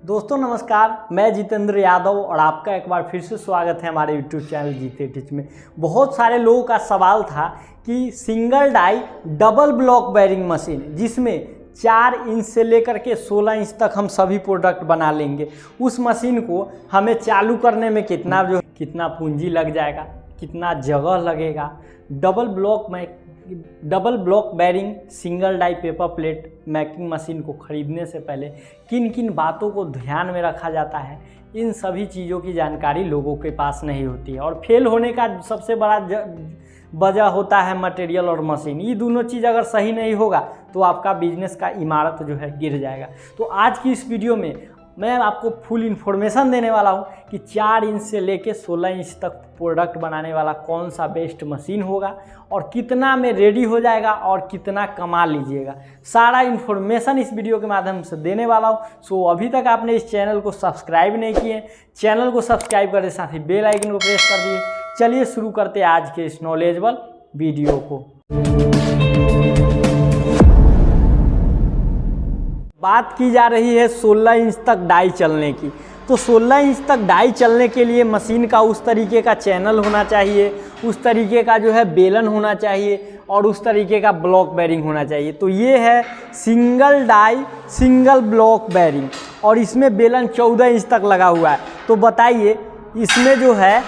दोस्तों नमस्कार, मैं जितेंद्र यादव और आपका एक बार फिर से स्वागत है हमारे यूट्यूब चैनल जीते टिच में। बहुत सारे लोगों का सवाल था कि single die double block bearing machine जिसमें 4 इंच से लेकर के 16 इंच तक हम सभी प्रोडक्ट बना लेंगे, उस मशीन को हमें चालू करने में कितना पूंजी लग जाएगा, कितना जगह लगेगा। Double block bearing single die paper plate making machine को ख़रीदने से पहले किन किन बातों को ध्यान में रखा जाता है, इन सभी चीज़ों की जानकारी लोगों के पास नहीं होती है। और फेल होने का सबसे बड़ा वजह होता है मटेरियल और मशीन। ये दोनों चीज़ अगर सही नहीं होगा तो आपका बिजनेस का इमारत जो है गिर जाएगा। तो आज की इस वीडियो में मैं आपको फुल इन्फॉर्मेशन देने वाला हूं कि 4 इंच से लेके 16 इंच तक प्रोडक्ट बनाने वाला कौन सा बेस्ट मशीन होगा और कितना में रेडी हो जाएगा और कितना कमा लीजिएगा। सारा इन्फॉर्मेशन इस वीडियो के माध्यम से देने वाला हूं। सो अभी तक आपने इस चैनल को सब्सक्राइब नहीं किए, चैनल को सब्सक्राइब करते साथ ही बेल आइकन को प्रेस कर दिए। चलिए शुरू करते हैं आज के इस नॉलेजेबल वीडियो को। बात की जा रही है 16 इंच तक डाई चलने की। तो 16 इंच तक डाई चलने के लिए मशीन का उस तरीके का चैनल होना चाहिए, उस तरीके का जो है बेलन होना चाहिए और उस तरीके का ब्लॉक बेरिंग होना चाहिए। तो ये है single die single block bearing और इसमें बेलन 14 इंच तक लगा हुआ है। तो बताइए इसमें जो है,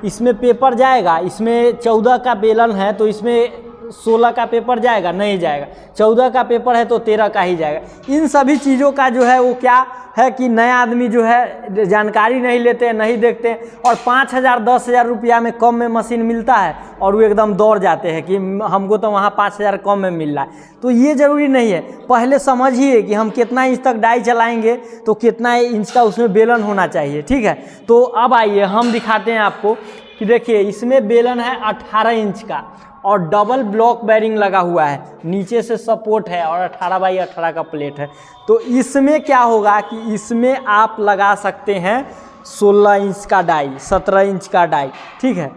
इसमें पेपर जाएगा, इसमें 14 का बेलन है तो इसमें 16 का पेपर जाएगा? नहीं जाएगा। 14 का पेपर है तो 13 का ही जाएगा। इन सभी चीज़ों का जो है वो क्या है कि नया आदमी जो है जानकारी नहीं लेते हैं, नहीं देखते हैं और 5,000 10,000 रुपया में कम में मशीन मिलता है और वो एकदम दौड़ जाते हैं कि हमको तो वहाँ 5,000 कम में मिल रहा है। तो ये ज़रूरी नहीं है। पहले समझिए कि हम कितना इंच तक डाई चलाएंगे तो कितना इंच का उसमें बेलन होना चाहिए। ठीक है, तो अब आइए हम दिखाते हैं आपको कि देखिए इसमें बेलन है 18 इंच का और डबल ब्लॉक बेरिंग लगा हुआ है, नीचे से सपोर्ट है और 18 बाई 18 का प्लेट है। तो इसमें क्या होगा कि इसमें आप लगा सकते हैं 16 इंच का डाई, 17 इंच का डाई। ठीक है,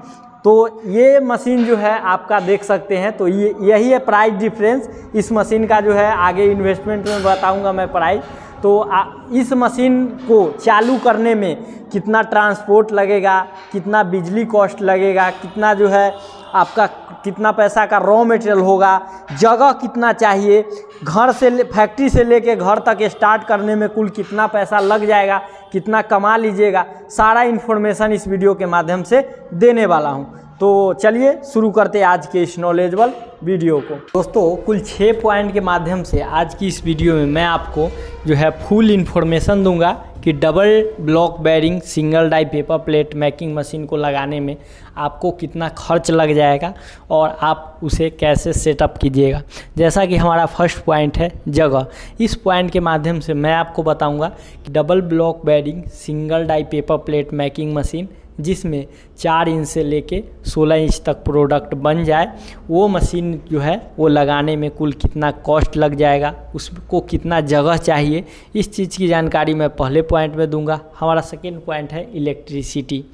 तो ये मशीन जो है आपका देख सकते हैं। तो ये यही है प्राइस डिफरेंस इस मशीन का जो है। आगे इन्वेस्टमेंट में बताऊंगा मैं प्राइस। तो इस मशीन को चालू करने में कितना ट्रांसपोर्ट लगेगा, कितना बिजली कॉस्ट लगेगा, कितना जो है आपका कितना पैसा का रॉ मटेरियल होगा, जगह कितना चाहिए, घर से फैक्ट्री से लेके घर तक स्टार्ट करने में कुल कितना पैसा लग जाएगा, कितना कमा लीजिएगा, सारा इन्फॉर्मेशन इस वीडियो के माध्यम से देने वाला हूं। तो चलिए शुरू करते हैं आज के इस नॉलेजेबल वीडियो को। दोस्तों कुल 6 पॉइंट के माध्यम से आज की इस वीडियो में मैं आपको जो है फुल इन्फॉर्मेशन दूंगा कि double block bearing single die paper plate making machine को लगाने में आपको कितना खर्च लग जाएगा और आप उसे कैसे सेटअप कीजिएगा। जैसा कि हमारा फर्स्ट पॉइंट है जगह, इस पॉइंट के माध्यम से मैं आपको बताऊंगा कि double block bearing single die paper plate making machine जिसमें 4 इंच से लेके 16 इंच तक प्रोडक्ट बन जाए, वो मशीन जो है वो लगाने में कुल कितना कॉस्ट लग जाएगा, उसको कितना जगह चाहिए, इस चीज़ की जानकारी मैं पहले पॉइंट में दूंगा। हमारा सेकेंड पॉइंट है इलेक्ट्रिसिटी।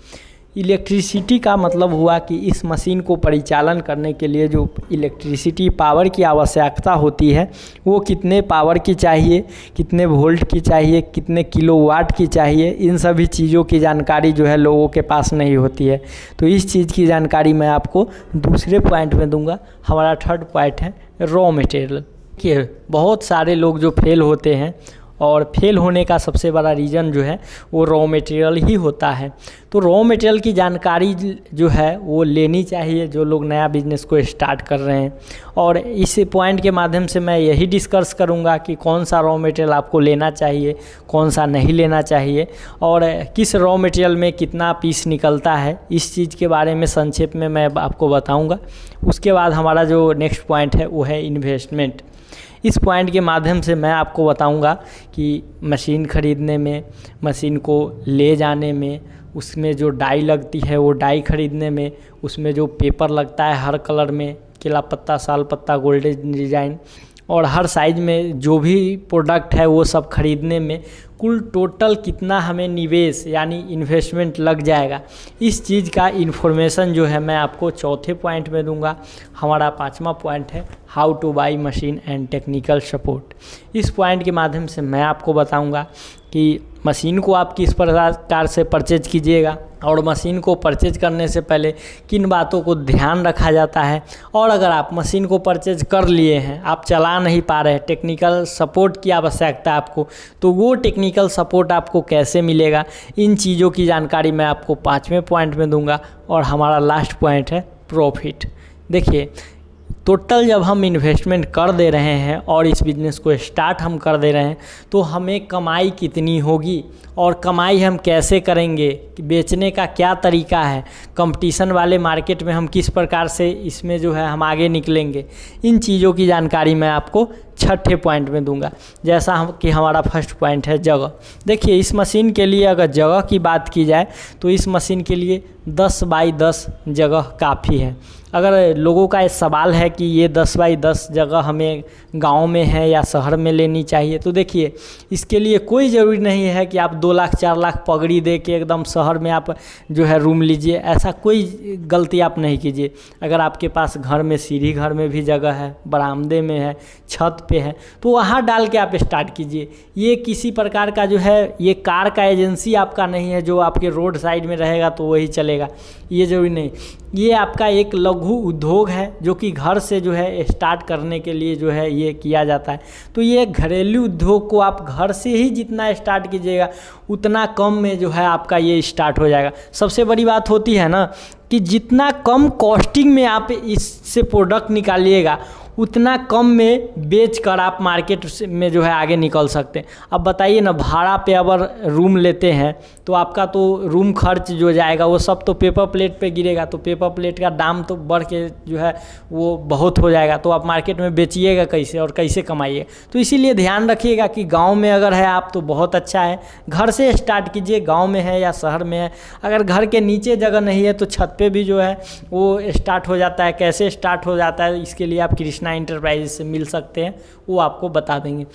इलेक्ट्रिसिटी का मतलब हुआ कि इस मशीन को परिचालन करने के लिए जो इलेक्ट्रिसिटी पावर की आवश्यकता होती है वो कितने पावर की चाहिए, कितने वोल्ट की चाहिए, कितने किलोवाट की चाहिए, इन सभी चीज़ों की जानकारी जो है लोगों के पास नहीं होती है। तो इस चीज़ की जानकारी मैं आपको दूसरे पॉइंट में दूंगा। हमारा थर्ड पॉइंट है रॉ मटेरियल। कि बहुत सारे लोग जो फेल होते हैं और फेल होने का सबसे बड़ा रीज़न जो है वो रॉ मटेरियल ही होता है। तो रॉ मटेरियल की जानकारी जो है वो लेनी चाहिए जो लोग नया बिजनेस को स्टार्ट कर रहे हैं। और इस पॉइंट के माध्यम से मैं यही डिस्कस करूंगा कि कौन सा रॉ मटेरियल आपको लेना चाहिए, कौन सा नहीं लेना चाहिए और किस रॉ मटेरियल में कितना पीस निकलता है, इस चीज़ के बारे में संक्षेप में मैं आपको बताऊँगा। उसके बाद हमारा जो नेक्स्ट पॉइंट है वो है इन्वेस्टमेंट। इस पॉइंट के माध्यम से मैं आपको बताऊंगा कि मशीन ख़रीदने में, मशीन को ले जाने में, उसमें जो डाई लगती है वो डाई ख़रीदने में, उसमें जो पेपर लगता है हर कलर में, केला पत्ता, साल पत्ता, गोल्डन डिज़ाइन और हर साइज़ में जो भी प्रोडक्ट है वो सब खरीदने में कुल टोटल कितना हमें निवेश यानी इन्वेस्टमेंट लग जाएगा, इस चीज़ का इन्फॉर्मेशन जो है मैं आपको चौथे पॉइंट में दूंगा। हमारा 5वां पॉइंट है how two by machine and technical support. इस पॉइंट के माध्यम से मैं आपको बताऊंगा कि मशीन को आप किस प्रकार से परचेज कीजिएगा और मशीन को परचेज करने से पहले किन बातों को ध्यान रखा जाता है, और अगर आप मशीन को परचेज कर लिए हैं, आप चला नहीं पा रहे हैं, टेक्निकल सपोर्ट की आवश्यकता है आपको, तो वो टेक्निकल सपोर्ट आपको कैसे मिलेगा, इन चीज़ों की जानकारी मैं आपको 5वें पॉइंट में दूंगा। और हमारा लास्ट पॉइंट है प्रॉफिट। देखिए, टोटल जब हम इन्वेस्टमेंट कर दे रहे हैं और इस बिज़नेस को स्टार्ट हम कर दे रहे हैं तो हमें कमाई कितनी होगी और कमाई हम कैसे करेंगे, बेचने का क्या तरीका है, कंपटीशन वाले मार्केट में हम किस प्रकार से इसमें जो है हम आगे निकलेंगे, इन चीज़ों की जानकारी मैं आपको 6ठे पॉइंट में दूंगा। जैसा कि हमारा फर्स्ट पॉइंट है जगह। देखिए, इस मशीन के लिए अगर जगह की बात की जाए तो इस मशीन के लिए 10 बाई 10 जगह काफ़ी है। अगर लोगों का ये सवाल है कि ये 10 बाई 10 जगह हमें गांव में है या शहर में लेनी चाहिए, तो देखिए, इसके लिए कोई ज़रूरी नहीं है कि आप 2 लाख 4 लाख पगड़ी दे के एकदम शहर में आप जो है रूम लीजिए। ऐसा कोई गलती आप नहीं कीजिए। अगर आपके पास घर में, सीढ़ी घर में भी जगह है, बरामदे में है, छत पे है, तो वहाँ डाल के आप स्टार्ट कीजिए। ये किसी प्रकार का जो है, ये कार का एजेंसी आपका नहीं है जो आपके रोड साइड में रहेगा तो वही चलेगा, ये ज़रूरी नहीं। ये आपका एक लघु उद्योग है जो कि घर से जो है स्टार्ट करने के लिए जो है ये किया जाता है। तो ये घरेलू उद्योग को आप घर से ही जितना स्टार्ट कीजिएगा उतना कम में जो है आपका ये स्टार्ट हो जाएगा। सबसे बड़ी बात होती है ना कि जितना कम कॉस्टिंग में आप इससे प्रोडक्ट निकालिएगा उतना कम में बेच कर आप मार्केट में जो है आगे निकल सकते हैं। अब बताइए ना, भाड़ा पे अगर रूम लेते हैं तो आपका तो रूम खर्च जो जाएगा वो सब तो पेपर प्लेट पे गिरेगा, तो पेपर प्लेट का दाम तो बढ़ के जो है वो बहुत हो जाएगा। तो आप मार्केट में बेचिएगा कैसे और कैसे कमाइएगा। तो इसीलिए ध्यान रखिएगा कि गाँव में अगर है आप तो बहुत अच्छा है, घर से स्टार्ट कीजिए, गाँव में है या शहर में है। अगर घर के नीचे जगह नहीं है तो छत पे भी जो है वो स्टार्ट हो जाता है। कैसे स्टार्ट हो जाता है इसके लिए आप कृष्णा इंटरप्राइजेस से मिल सकते हैं, वो आपको बता देंगे।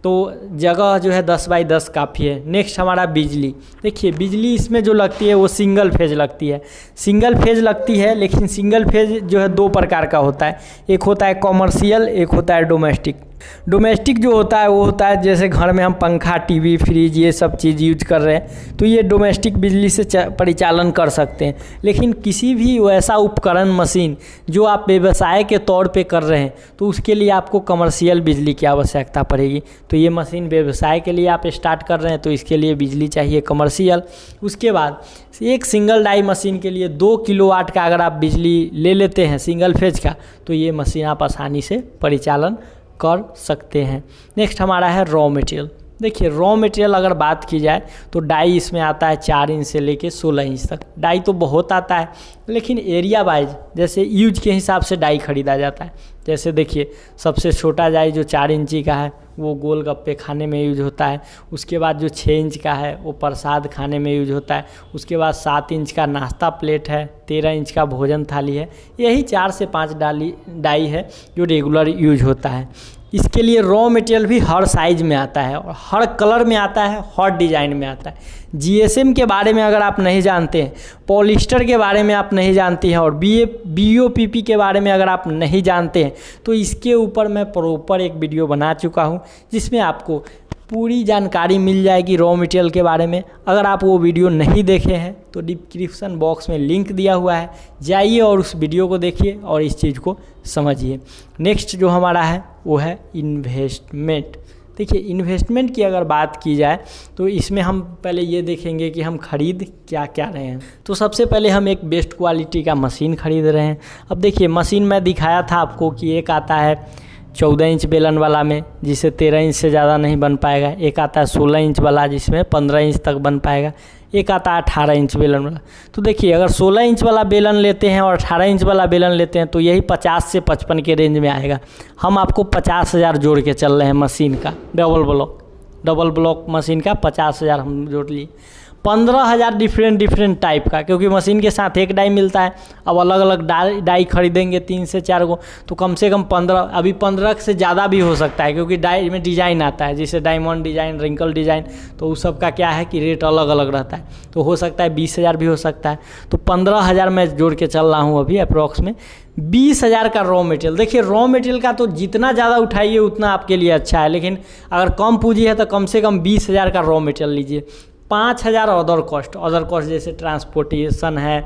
तो जगह जो है 10 बाई 10 काफ़ी है। नेक्स्ट हमारा बिजली। देखिए, बिजली इसमें जो लगती है वो सिंगल फेज लगती है। सिंगल फेज लगती है, लेकिन सिंगल फेज जो है 2 प्रकार का होता है। एक होता है कॉमर्शियल, एक होता है डोमेस्टिक। डोमेस्टिक जो होता है वो होता है जैसे घर में हम पंखा, टीवी, फ्रिज ये सब चीज़ यूज कर रहे हैं तो ये डोमेस्टिक बिजली से परिचालन कर सकते हैं। लेकिन किसी भी वैसा उपकरण, मशीन जो आप व्यवसाय के तौर पे कर रहे हैं तो उसके लिए आपको कमर्शियल बिजली की आवश्यकता पड़ेगी। तो ये मशीन व्यवसाय के लिए आप स्टार्ट कर रहे हैं तो इसके लिए बिजली चाहिए कमर्शियल। उसके बाद एक सिंगल डाई मशीन के लिए 2 किलोवाट का अगर आप बिजली ले लेते हैं सिंगल फेज का तो ये मशीन आप आसानी से परिचालन कर सकते हैं। नेक्स्ट हमारा है रॉ मटेरियल। देखिए, रॉ मटेरियल अगर बात की जाए तो डाई इसमें आता है 4 इंच से लेके 16 इंच तक। डाई तो बहुत आता है, लेकिन एरिया वाइज जैसे यूज के हिसाब से डाई खरीदा जाता है। जैसे देखिए, सबसे छोटा डाई जो 4 इंची का है वो गोलगप्पे खाने में यूज होता है। उसके बाद जो 6 इंच का है वो प्रसाद खाने में यूज होता है। उसके बाद 7 इंच का नाश्ता प्लेट है, 13 इंच का भोजन थाली है। यही 4 से 5 डाई है जो रेगुलर यूज होता है। इसके लिए रॉ मटेरियल भी हर साइज में आता है और हर कलर में आता है, हर डिज़ाइन में आता है। जीएसएम के बारे में अगर आप नहीं जानते हैं, पॉलिस्टर के बारे में आप नहीं जानते हैं और बीओपीपी के बारे में अगर आप नहीं जानते हैं तो इसके ऊपर मैं प्रॉपर एक वीडियो बना चुका हूं जिसमें आपको पूरी जानकारी मिल जाएगी रॉ मटेरियल के बारे में। अगर आप वो वीडियो नहीं देखे हैं तो डिस्क्रिप्शन बॉक्स में लिंक दिया हुआ है, जाइए और उस वीडियो को देखिए और इस चीज़ को समझिए। नेक्स्ट जो हमारा है वो है इन्वेस्टमेंट। देखिए, इन्वेस्टमेंट की अगर बात की जाए तो इसमें हम पहले ये देखेंगे कि हम खरीद क्या क्या रहे हैं। तो सबसे पहले हम एक बेस्ट क्वालिटी का मशीन खरीद रहे हैं। अब देखिए, मशीन मैं दिखाया था आपको कि एक आता है 14 इंच बेलन वाला में जिसे 13 इंच से ज़्यादा नहीं बन पाएगा। एक आता है 16 इंच वाला जिसमें 15 इंच तक बन पाएगा। एक आता है 18 इंच बेलन वाला। तो देखिए, अगर 16 इंच वाला बेलन लेते हैं और 18 इंच वाला बेलन लेते हैं तो यही 50 से 55 के रेंज में आएगा। हम आपको 50,000 जोड़ के चल रहे हैं मशीन का, डबल ब्लॉक मशीन का 50,000 हम जोड़ लिए। 15,000 डिफरेंट टाइप का, क्योंकि मशीन के साथ एक डाई मिलता है। अब अलग अलग डाई खरीदेंगे 3 से 4 को, तो कम से कम 15, अभी 15 से ज़्यादा भी हो सकता है, क्योंकि डाई में डिज़ाइन आता है, जैसे डायमंड डिज़ाइन, रिंकल डिज़ाइन, तो उस सब का क्या है कि रेट अलग अलग रहता है। तो हो सकता है 20,000 भी हो सकता है। तो 15,000 मैं जोड़ के चल रहा हूँ अभी अप्रॉक्स में। 20,000 का रॉ मटेरियल। देखिए रॉ मटेरियल का तो जितना ज़्यादा उठाइए उतना आपके लिए अच्छा है, लेकिन अगर कम पूंजी है तो कम से कम 20,000 का रॉ मटेरियल लीजिए। 5,000 अदर कॉस्ट जैसे ट्रांसपोर्टेशन है,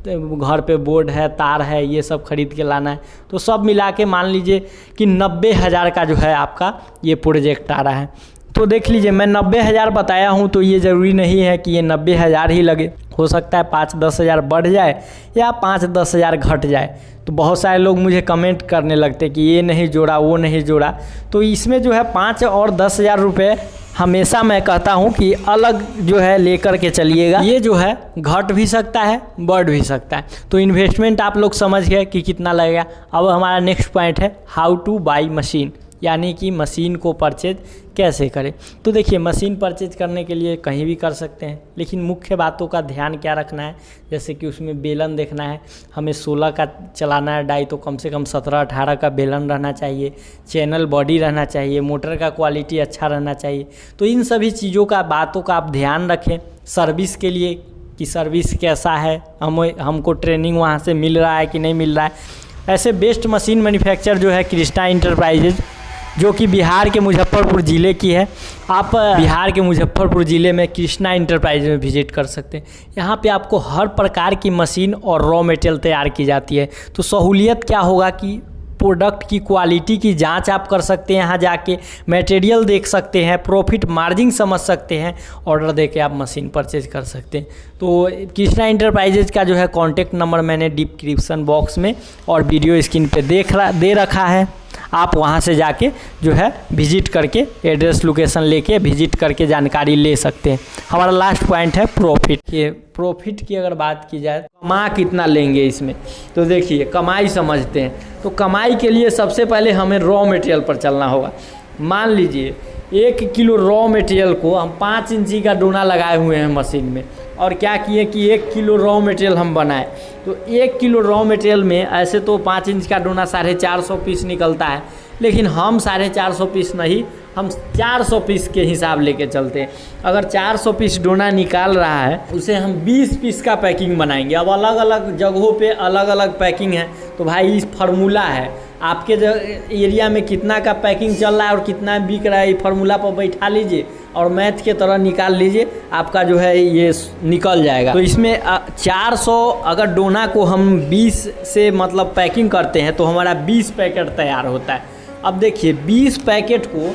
घर पे बोर्ड है, तार है, ये सब खरीद के लाना है, तो सब मिला के मान लीजिए कि 90,000 का जो है आपका ये प्रोजेक्ट आ रहा है। तो देख लीजिए मैं 90,000 बताया हूँ, तो ये ज़रूरी नहीं है कि ये 90,000 ही लगे, हो सकता है 5-10 हज़ार बढ़ जाए या 5-10 हज़ार घट जाए। तो बहुत सारे लोग मुझे कमेंट करने लगते कि ये नहीं जोड़ा, वो नहीं जोड़ा, तो इसमें जो है 5 और 10 हज़ार रुपये हमेशा मैं कहता हूँ कि अलग जो है लेकर के चलिएगा। ये जो है घट भी सकता है, बढ़ भी सकता है। तो इन्वेस्टमेंट आप लोग समझ गए कि कितना लगेगा। अब हमारा नेक्स्ट पॉइंट है हाउ टू बाई मशीन, यानी कि मशीन को परचेज कैसे करें। तो देखिए मशीन परचेज करने के लिए कहीं भी कर सकते हैं, लेकिन मुख्य बातों का ध्यान क्या रखना है, जैसे कि उसमें बेलन देखना है, हमें 16 का चलाना है डाई, तो कम से कम 17-18 का बेलन रहना चाहिए, चैनल बॉडी रहना चाहिए, मोटर का क्वालिटी अच्छा रहना चाहिए। तो इन सभी चीज़ों का बातों का आप ध्यान रखें। सर्विस के लिए कि सर्विस कैसा है, हमको ट्रेनिंग वहाँ से मिल रहा है कि नहीं मिल रहा है। ऐसे बेस्ट मशीन मैन्युफैक्चर जो है कृष्णा इंटरप्राइजेज, जो कि बिहार के मुजफ्फरपुर ज़िले की है। आप बिहार के मुजफ्फरपुर ज़िले में कृष्णा इंटरप्राइज में विजिट कर सकते हैं। यहाँ पे आपको हर प्रकार की मशीन और रॉ मटेरियल तैयार की जाती है। तो सहूलियत क्या होगा कि प्रोडक्ट की क्वालिटी की जांच आप कर सकते हैं, यहाँ जाके मटेरियल देख सकते हैं, प्रॉफिट मार्जिन समझ सकते हैं, ऑर्डर देके आप मशीन परचेज कर सकते हैं। तो कृष्णा इंटरप्राइजेज का जो है कॉन्टेक्ट नंबर मैंने डिस्क्रिप्शन बॉक्स में और वीडियो स्क्रीन पे दे रखा है। आप वहाँ से जाके जो है विजिट करके एड्रेस लोकेशन लेके विजिट करके जानकारी ले सकते हैं। हमारा लास्ट पॉइंट है प्रॉफिट। ये प्रॉफिट की अगर बात की जाए, कमा कितना लेंगे इसमें, तो देखिए कमाई समझते हैं। तो कमाई के लिए सबसे पहले हमें रॉ मटेरियल पर चलना होगा। मान लीजिए 1 किलो रॉ मटेरियल को हम 5 इंची का डोना लगाए हुए हैं मशीन में, और क्या किए कि 1 किलो रॉ मटेरियल हम बनाए। तो 1 किलो रॉ मटेरियल में ऐसे तो 5 इंच का डोना 450 पीस निकलता है, लेकिन हम 450 पीस नहीं, हम 400 पीस के हिसाब लेके चलते हैं। अगर 400 पीस डोना निकाल रहा है, उसे हम 20 पीस का पैकिंग बनाएंगे। अब अलग अलग जगहों पे अलग अलग पैकिंग है, तो भाई इस फार्मूला है, आपके जो एरिया में कितना का पैकिंग चल रहा है और कितना बिक रहा है, ये फार्मूला पर बैठा लीजिए और मैथ के तरह निकाल लीजिए, आपका जो है ये निकल जाएगा। तो इसमें 400 अगर डोना को हम 20 से मतलब पैकिंग करते हैं तो हमारा 20 पैकेट तैयार होता है। अब देखिए 20 पैकेट को,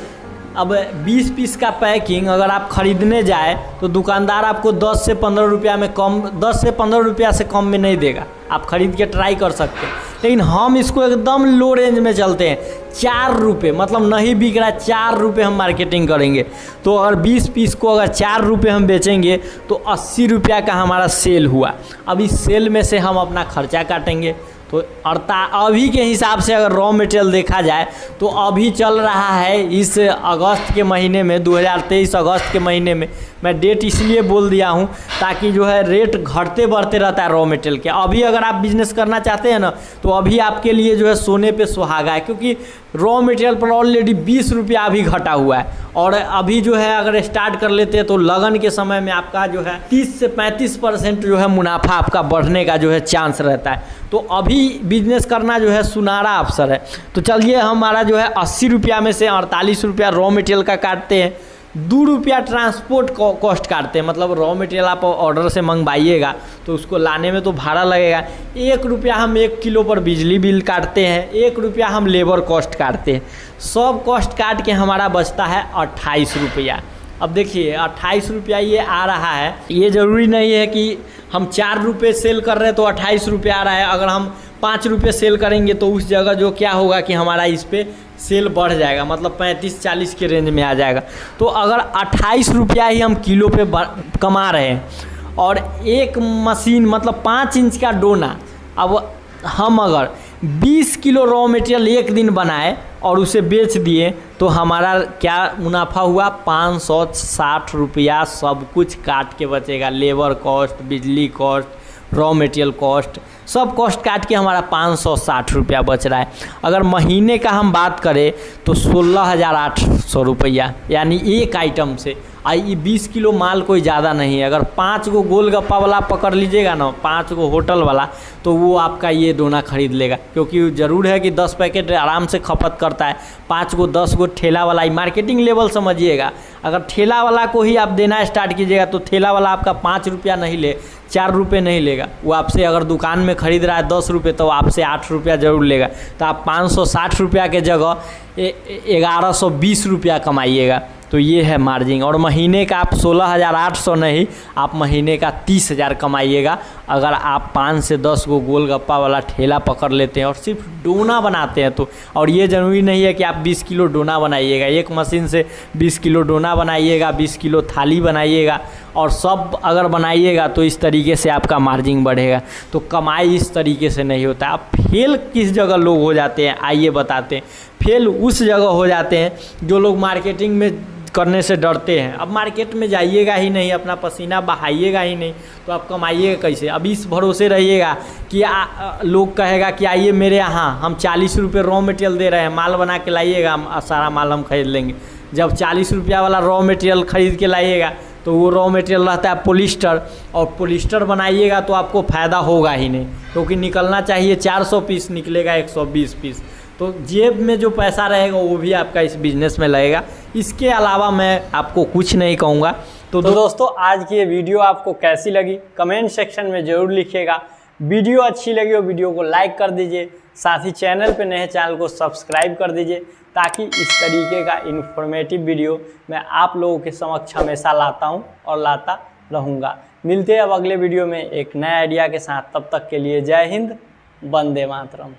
अब 20 पीस का पैकिंग अगर आप ख़रीदने जाए तो दुकानदार आपको 10 से 15 रुपया में कम, 10 से 15 रुपया से कम में नहीं देगा। आप ख़रीद के ट्राई कर सकते हैं, लेकिन हम इसको एकदम लो रेंज में चलते हैं। 4 रुपये मतलब नहीं बिक रहा है, 4 रुपये हम मार्केटिंग करेंगे। तो अगर 20 पीस को अगर 4 रुपये हम बेचेंगे तो 80 रुपया का हमारा सेल हुआ। अब इस सेल में से हम अपना खर्चा काटेंगे। तो अभी के हिसाब से अगर रॉ मटेरियल देखा जाए तो अभी चल रहा है इस अगस्त के महीने में, 2023 अगस्त के महीने में, मैं डेट इसलिए बोल दिया हूँ ताकि जो है रेट घटते बढ़ते रहता है रॉ मटेरियल के। अभी अगर आप बिजनेस करना चाहते हैं ना, तो अभी आपके लिए जो है सोने पे सुहागा है, क्योंकि रॉ मटेरियल पर ऑलरेडी 20 रुपया अभी घटा हुआ है। और अभी जो है अगर स्टार्ट कर लेते हैं तो लगन के समय में आपका जो है 30 से 35% जो है मुनाफा आपका बढ़ने का जो है चांस रहता है। तो अभी बिजनेस करना जो है सुनहरा अवसर है। तो चलिए हमारा जो है 80 रुपया में से 48 रुपया रॉ मटेरियल का काटते हैं, 2 रुपया ट्रांसपोर्ट कॉस्ट काटते हैं। मतलब रॉ मटेरियल आप ऑर्डर से मंगवाइएगा तो उसको लाने में तो भाड़ा लगेगा। 1 रुपया हम 1 किलो पर बिजली बिल काटते हैं, 1 रुपया हम लेबर कॉस्ट काटते हैं। सब कॉस्ट काट के हमारा बचता है 28 रुपया। अब देखिए 28 रुपया ये आ रहा है। ये ज़रूरी नहीं है कि हम 4 रुपये सेल कर रहे हैं तो 28 रुपया आ रहा है। अगर हम 5 रुपये सेल करेंगे तो उस जगह जो क्या होगा कि हमारा इस पे सेल बढ़ जाएगा, मतलब 35-40 के रेंज में आ जाएगा। तो अगर 28 रुपया ही हम किलो पे कमा रहे हैं और एक मशीन मतलब 5 इंच का डोना, अब हम अगर 20 किलो रॉ मटेरियल एक दिन बनाए और उसे बेच दिए तो हमारा क्या मुनाफा हुआ, 560 रुपया सब कुछ काट के बचेगा। लेबर कॉस्ट, बिजली कॉस्ट, रॉ मटेरियल कॉस्ट, सब कॉस्ट काट के हमारा 560 रुपया बच रहा है। अगर महीने का हम बात करें तो 16,800 रुपया, यानी एक आइटम से। ये 20 किलो माल कोई ज़्यादा नहीं है। अगर 5 गो गोलगप्पा वाला पकड़ लीजिएगा ना, 5 गो होटल वाला, तो वो आपका ये डोना खरीद लेगा, क्योंकि ज़रूर है कि 10 पैकेट आराम से खपत करता है। 5 गो 10 गो ठेला वाला, ही मार्केटिंग लेवल समझिएगा। अगर ठेला वाला को ही आप देना स्टार्ट कीजिएगा तो ठेला वाला आपका 5 रुपया नहीं ले, 4 रुपये नहीं लेगा। वो आपसे अगर दुकान में ख़रीद रहा है 10 रुपये तो आपसे 8 रुपया ज़रूर लेगा। तो आप 560 रुपया के जगह 1120 रुपया कमाइएगा। तो ये है मार्जिन। और महीने का आप 16,800 नहीं, आप महीने का 30,000 कमाइएगा अगर आप 5 से 10 गो गोलगप्पा वाला ठेला पकड़ लेते हैं और सिर्फ डोना बनाते हैं तो। और ये ज़रूरी नहीं है कि आप 20 किलो डोना बनाइएगा, एक मशीन से 20 किलो डोना बनाइएगा, 20 किलो थाली बनाइएगा, और सब अगर बनाइएगा तो इस तरीके से आपका मार्जिन बढ़ेगा। तो कमाई इस तरीके से नहीं होता। अब फेल किस जगह लोग हो जाते हैं, आइए बताते हैं। फेल उस जगह हो जाते हैं जो लोग मार्केटिंग में करने से डरते हैं। अब मार्केट में जाइएगा ही नहीं, अपना पसीना बहाइएगा ही नहीं, तो आप कमाइएगा कैसे? अब इस भरोसे रहिएगा कि लोग कहेगा कि आइए मेरे यहाँ, हम 40 रुपये रॉ मटेरियल दे रहे हैं, माल बना के लाइएगा, सारा माल हम खरीद लेंगे। जब 40 रुपया वाला रॉ मटेरियल खरीद के लाइएगा तो वो रॉ मटेरियल रहता है पोलिस्टर, और पोलिस्टर बनाइएगा तो आपको फ़ायदा होगा ही नहीं, क्योंकि निकलना चाहिए 400 पीस, निकलेगा 120 पीस। तो जेब में जो पैसा रहेगा वो भी आपका इस बिज़नेस में लगेगा। इसके अलावा मैं आपको कुछ नहीं कहूँगा। तो दोस्तों, आज की ये वीडियो आपको कैसी लगी कमेंट सेक्शन में ज़रूर लिखिएगा। वीडियो अच्छी लगी हो वीडियो को लाइक कर दीजिए, साथ ही चैनल पे नए चैनल को सब्सक्राइब कर दीजिए, ताकि इस तरीके का इन्फॉर्मेटिव वीडियो मैं आप लोगों के समक्ष हमेशा लाता हूँ और लाता रहूँगा। मिलते हैं अब अगले वीडियो में एक नए आइडिया के साथ। तब तक के लिए जय हिंद, वंदे मातरम।